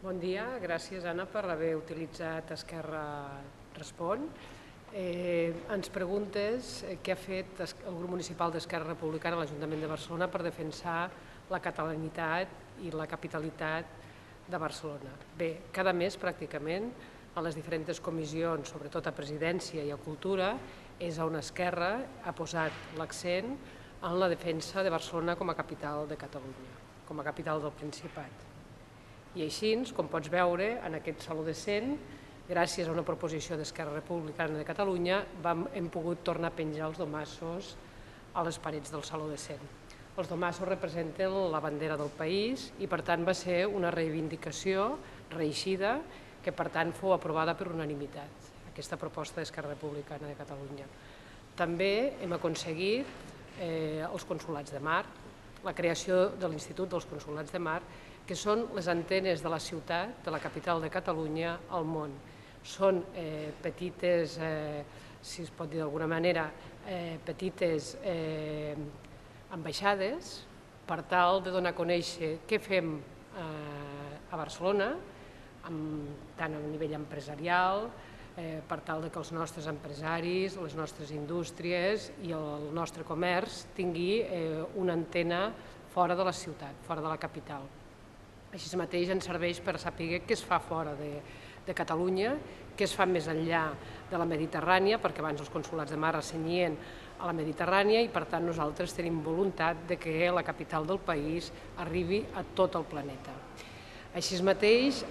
Bon dia, gràcies Anna per haver utilitzat Esquerra Respon. Ens preguntes què ha fet el grup municipal d'Esquerra Republicana a l'Ajuntament de Barcelona per defensar la catalanitat i la capitalitat de Barcelona. Bé, cada mes pràcticament a les diferents comissions, sobretot a Presidència i a Cultura, és on Esquerra ha posat l'accent en la defensa de Barcelona com a capital de Catalunya, com a capital del Principat. I així, com pots veure, en aquest Saló de 100, gràcies a una proposició d'Esquerra Republicana de Catalunya, hem pogut tornar a penjar els domassos a les parets del Saló de 100. Els domassos representen la bandera del país i, per tant, va ser una reivindicació reeixida que, per tant, fou aprovada per unanimitat, aquesta proposta d'Esquerra Republicana de Catalunya. També hem aconseguit els consolats de mar, la creació de l'Institut dels Consolats de Mar, que són les antenes de la ciutat, de la capital de Catalunya, al món. Són petites, si es pot dir d'alguna manera, petites ambaixades per tal de donar a conèixer què fem a Barcelona, tant a nivell empresarial, per tal que els nostres empresaris, les nostres indústries i el nostre comerç tingui una antena fora de la ciutat, fora de la capital. Així mateix ens serveix per saber què es fa fora de Catalunya, què es fa més enllà de la Mediterrània, perquè abans els consolats de mar es cenyien a la Mediterrània i per tant nosaltres tenim voluntat que la capital del país arribi a tot el planeta. Així mateix,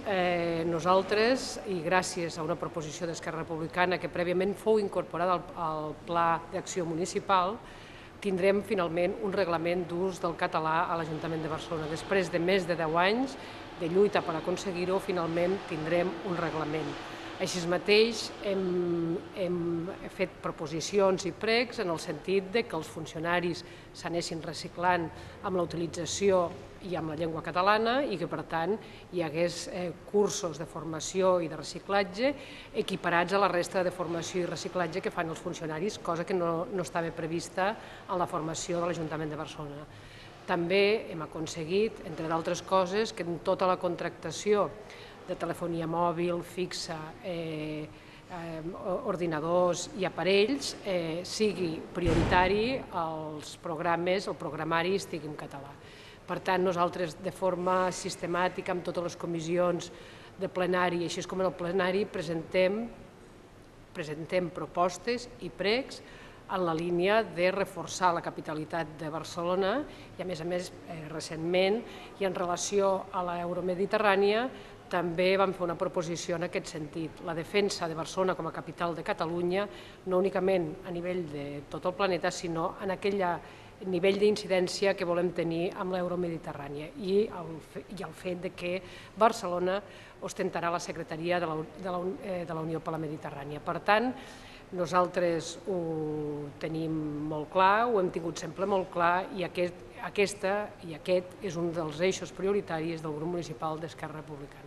nosaltres, i gràcies a una proposició d'Esquerra Republicana que prèviament fou incorporada al Pla d'Acció Municipal, tindrem finalment un reglament d'ús del català a l'Ajuntament de Barcelona. Després de més de 10 anys de lluita per aconseguir-ho, finalment tindrem un reglament. Així mateix hem fet proposicions i pregs en el sentit que els funcionaris s'anessin reciclant amb la utilització i amb la llengua catalana i que, per tant, hi hagués cursos de formació i de reciclatge equiparats a la resta de formació i reciclatge que fan els funcionaris, cosa que no estava prevista en la formació de l'Ajuntament de Barcelona. També hem aconseguit, entre d'altres coses, que en tota la contractació de telefonia mòbil, fixa, ordinadors i aparells, sigui prioritari els programes, el programari estigui en català. Per tant, nosaltres de forma sistemàtica, amb totes les comissions de plenari, així com en el plenari, presentem propostes i pregs en la línia de reforçar la capitalitat de Barcelona i, a més, recentment, i en relació a l'euromediterrània, també vam fer una proposició en aquest sentit, la defensa de Barcelona com a capital de Catalunya, no únicament a nivell de tot el planeta, sinó en aquell nivell d'incidència que volem tenir amb l'euromediterrània i el fet que Barcelona ostentarà la secretaria de la Unió per la Mediterrània. Per tant, nosaltres ho tenim molt clar, ho hem tingut sempre molt clar i aquest és un dels eixos prioritaris del grup municipal d'Esquerra Republicana.